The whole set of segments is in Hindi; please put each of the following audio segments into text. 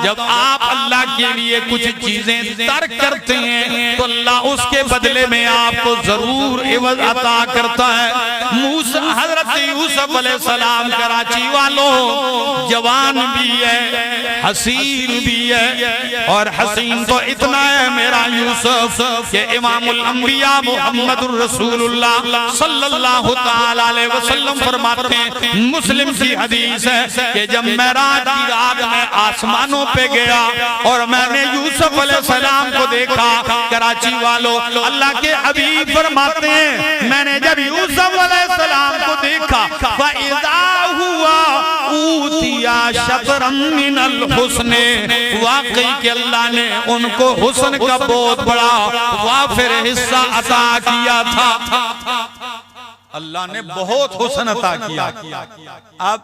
जब आप अल्लाह के लिए कुछ चीजें तर्क करते हैं तो अल्लाह उसके बदले में आपको जरूर इवज अता करता है। मूसा हजरत यूसुफ अलैहिस्सलाम कराची वालों जवान भी है, हसीन भी है, और हसीन तो इतना है मेरा यूसुफ के इमामुल अंबिया मुहम्मदुर रसूलुल्लाह सल्लल्लाहु तआला अलैहि वसल्लम फरमाते हैं, मुस्लिम की हदीस है कि जब मेराज की रात में आसमानों पे गया और मैंने यूसुफ अलैहिस्सलाम को देखा, कराची वालों अल्लाह के हबीब फरमाते हैं मैंने जब यूसुफ अलैहिस्सलाम को देखा फइज़ा हुआ ऊतिया शतरम मिनल हुस्न, वाकई के अल्लाह ने उनको हुस्न का बहुत बड़ा वाफिर हिस्सा अता किया था। अल्लाह ने बहुत हुस्न अता किया। अब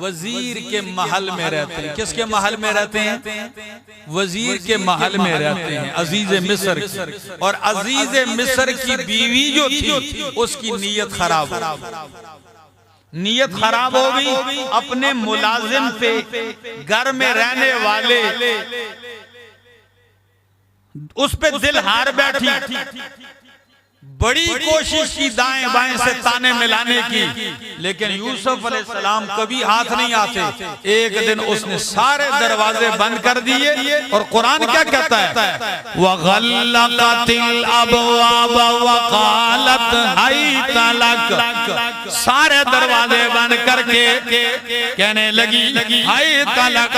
वजीर के महल में रहते हैं, किसके महल में रहते हैं? वजीर के महल में रहते हैं अजीज मिस्र की, और अजीज मिस्र की बीवी जो थी उसकी नीयत खराब हो गई। नीयत खराब हो गई, अपने मुलाजिम पे घर में रहने वाले उस पे दिल हार बैठी, बड़ी कोशिश की दाएं बाएं से ताने मिलाने की, लेकिन यूसुफ अलैहिस्सलाम कभी हाथ नहीं आते। एक दिन उसने सारे दरवाजे बंद कर दिए, और कुरान क्या कहता है? वग़ल्लक़तिल अबवाब वक़ालत हैत लक, सारे दरवाजे बंद करके कहने लगी हैत लक,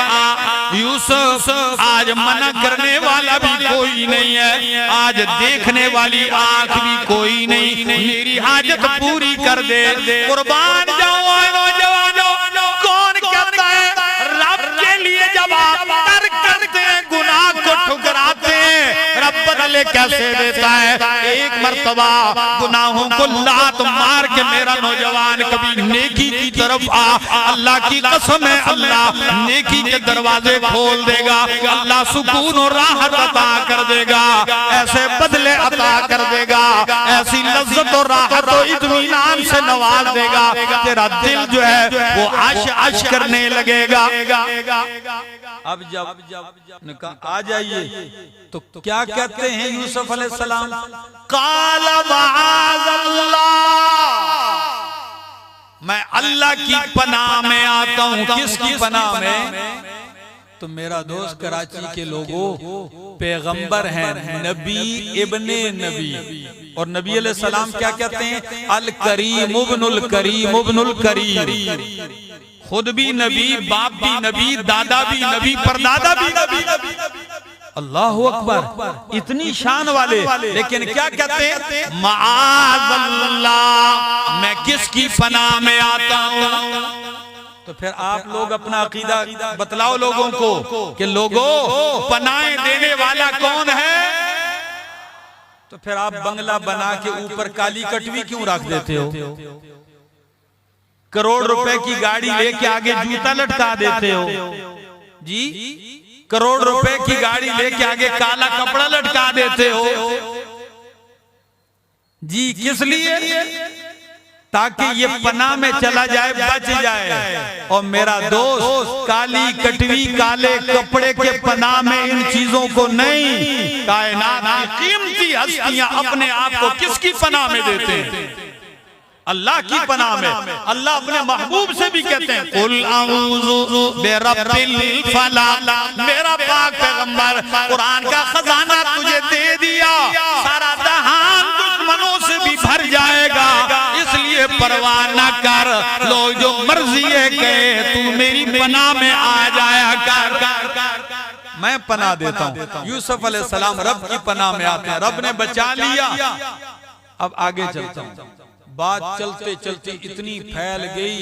यूसुफ आज मना करने वाला भी कोई नहीं है, आज देखने वाली आंख भी कोई नहीं, मेरी हाजत पूरी कर दे, कुर्बान जाओ नौजवानों। कौन कहता है रब के लिए जब आप तर्क करते हैं गुनाह को ठुकराते हैं, रब बदले कैसे देता है? एक मर्तबा गुनाहों को लात मार के मेरा नौजवान कभी नेकी की तरफ आ, अल्लाह की कसम है अल्लाह नेकी के दरवाजे खोल देगा, अल्लाह सुकून और राहत अता कर देगा, ऐसे बदले अता कर देगा, ऐसी लज्जत और राहत और इत्मीनान से नवाज देगा, तेरा दिल जो है वो आश आश करने लगेगा। अब जब कहा आ जाइए तो क्या कहते हैं यूसुफ अलैहिस्सलाम? क़ाल मआज़ल्लाह, मैं अल्लाह की पनाह में आता हूँ। किसकी पनाह में? तो मेरा दोस्त कराची के लोगों, पैगंबर हैं, नबी इब्ने नबी, और नबी अलैहिस्सलाम क्या कहते हैं? अल करीम इब्नुल करीम इब्नुल करीम, खुद भी नबी, बाप भी नबी, दादा भी नबी, परदादा भी नबी। अल्लाहु अकबर, इतनी शान वाले, लेकिन क्या कहते हैं? मआज़ल्लाह, मैं किसकी पनाह में आता हूँ? तो फिर आप लोग अपना अकीदा बतलाओ लोगों को कि लोगों पनाहें देने वाला कौन है? तो फिर आप बंगला बना के ऊपर काली कटवी क्यों रख देते हो? करोड़ रुपए की गाड़ी लेके आगे जूता लटका देते हो जी, करोड़ रुपए की गाड़ी लेके आगे काला कपड़ा लटका देते हो जी, किस लिए? ताकि ये पनाह में चला जाए, बच जाए। और मेरा दोस्त काली कटवी काले कपड़े के पनाह में इन चीजों को नहीं, कायनात की कीमती हस्तियां अपने आप को किसकी पनाह में देते हैं? अल्लाह की पनाह में। अल्लाह अपने महबूब से भी कहते हैं कुल अऊज़ु बिरब्बिल फलाक, मेरा पाक पैगंबर कुरान का खजाना तुझे दे दिया, सारा जहान दुश्मनों से भी भर जाएगा, इसलिए परवाह न कर, लोग जो मर्जी है कहे, तू मेरी पनाह में आ जाया कर, मैं पनाह देता हूँ। यूसुफ अलैहिस्सलाम रब की पनाह में आते हैं, रब ने बचा लिया। अब आगे चलता हूँ। बात चलते चलते इतनी फैल गई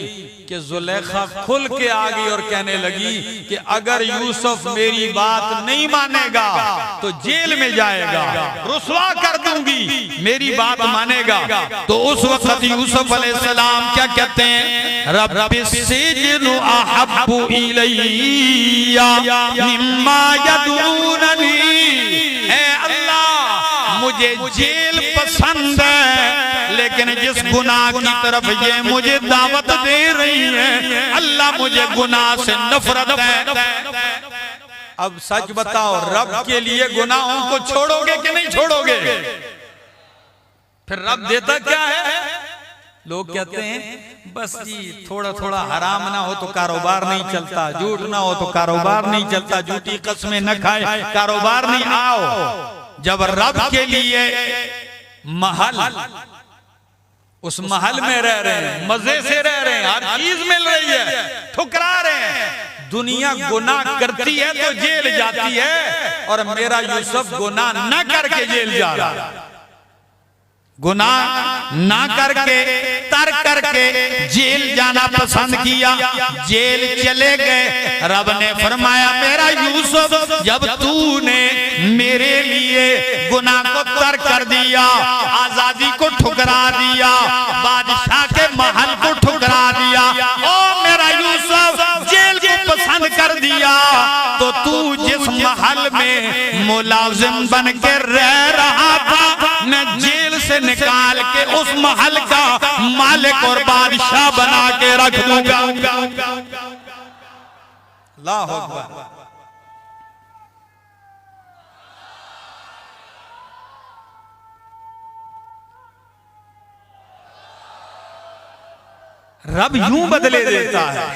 कि जुलेखा खुल के आ गई और कहने लगी कि अगर यूसुफ मेरी बात नहीं मानेगा तो जेल में जाएगा, रुसवा कर दूंगी, मेरी बात मानेगा। तो उस वक्त यूसुफ अलैहिस्सलाम क्या कहते हैं? रब्बिस्सिज्नु अहब्बु इलैया मिम्मा यदूननी, ऐ अल्लाह मुझे जेल पसंद है, लेकिन जिस गुनाह की तरफ ये मुझे दावत दे रही है, अल्लाह मुझे गुनाह से नफरत है। अब सच बताओ, रब के लिए गुनाहों को छोड़ोगे कि नहीं छोड़ोगे? फिर रब देता क्या है? लोग कहते हैं बस जी थोड़ा थोड़ा हराम ना हो तो कारोबार नहीं चलता, झूठ ना हो तो कारोबार नहीं चलता, झूठी कस्में न खाए कारोबार नहीं। आओ, जब रब के लिए महल, उस महल में रह रहे हैं, मजे से रह रहे हैं, हर चीज मिल रही है, ठुकरा रहे हैं, दुनिया गुनाह करती है तो जेल जाती है, और मेरा यूसुफ गुनाह न करके जेल जा रहा है। गुनाह ना करके, तर्क करके जेल जाना पसंद किया, जेल चले गए। रब ने फरमाया मेरा यूसुफ, जब तूने मेरे लिए गुनाह को तर्क कर दिया, आजादी को ठुकरा दिया, बादशाह के महल को ठुकरा दिया, ओ मेरा यूसुफ जेल को पसंद कर दिया, तो तू जिस महल में मुलाजिम बन के रह रहा था, मैं जेल से निकाल के उस महल का मालिक और बादशाह बना के रख दूंगा। अल्लाह अकबर। रब यूं बदले देता है,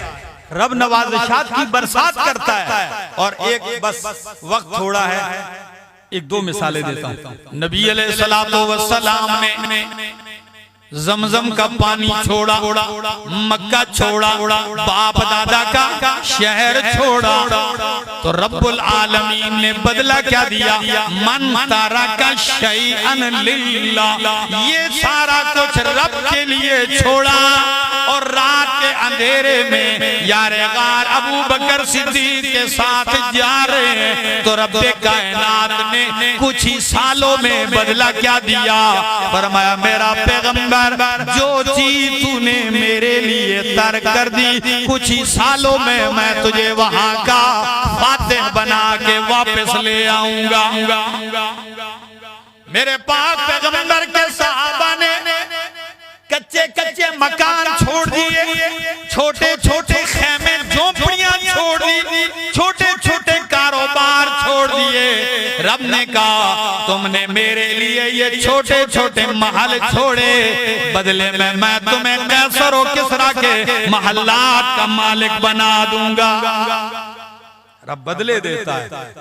रब नवाज़िशात की बरसात करता है। और एक बस वक्त थोड़ा है, एक दो मिसालें देता हूं। नबी अलैहिस्सलातु वस्सलाम ने जमजम का पानी छोड़ा, मक्का छोड़ा, बाप दादा का शहर छोड़ा, तो रब्बुल आलमीन ने बदला क्या दिया? मन तारा का शैअन लिल्लाह, ये सारा कुछ रब के लिए छोड़ा। और रात के अंधेरे में यारे गार अबू बकर सिद्दीक के साथ जा रहे हैं, तो रब्बे कायनात ने कुछ ही सालों में बदला क्या दिया? फरमाया मेरा पैगंबर, जो चीज तूने मेरे लिए तर्क कर दी, कुछ ही सालों में मैं तुझे वहां का फातिह बना के वापस ले आऊंगा। मेरे पाक पैगंबर के सहाबा ने कच्चे कच्चे मकान छोड़ दिए, छोटे छोटे खेमे झोपड़ियां छोड़ दी, छोटे छोटे कारोबार छोड़ दिए। रब ने कहा तुमने मेरे लिए ये छोटे छोटे महल छोड़े, बदले में मैं तुम्हें कैसर और किसरा के महल्लात का मालिक बना दूंगा। रब बदले देता है।